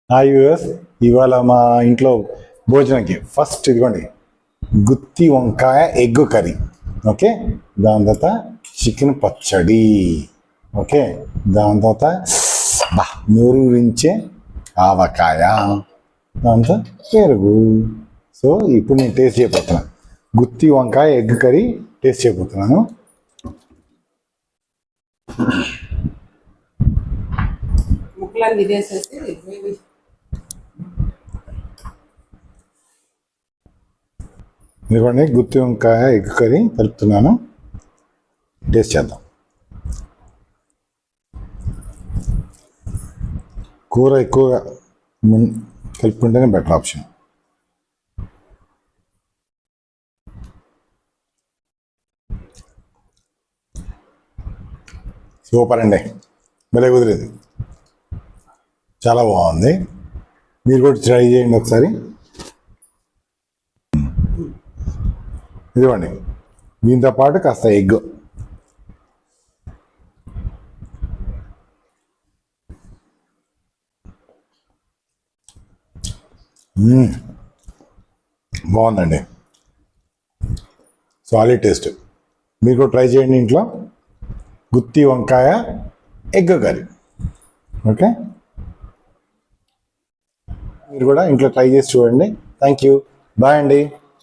Viewers, ఇవాళ మా ఇంట్లో భోజనంకి ఫస్ట్ ఇదిగోండి గుత్తి వంకాయ ఎగ్ కర్రీ. ఓకే, దాని తర్వాత చికెన్ పచ్చడి. ఓకే, దాని తర్వాత నూరించే ఆవకాయ, దాంతో పెరుగు. సో ఇప్పుడు నేను టేస్ట్ చేయబోతున్నాను. గుత్తి వంకాయ ఎగ్ కర్రీ టేస్ట్ చేయబోతున్నాను. ముక్కలన్నీ తీసేసి ఇదిగోండి గుత్తి వంకాయ ఎగ్ కర్రీ కలుపుతున్నాను. టేస్ట్ చేద్దాం. కూర ఎక్కువగా కలుపుకుంటేనే బెటర్ ఆప్షన్. సూపర్ అండి, భలే కుదిరేది, చాలా బాగుంది. మీరు కూడా ట్రై చేయండి ఒకసారి. ఇదిగోండి దీంతో పాటు కాస్త ఎగ్. బాగుందండి, సాలిడ్ టేస్ట్. మీరు కూడా ట్రై చేయండి ఇంట్లో గుత్తి వంకాయ ఎగ్ కర్రీ. ఓకే, మీరు కూడా ఇంట్లో ట్రై చేసి చూడండి. థ్యాంక్ యూ, బాయ్ అండి.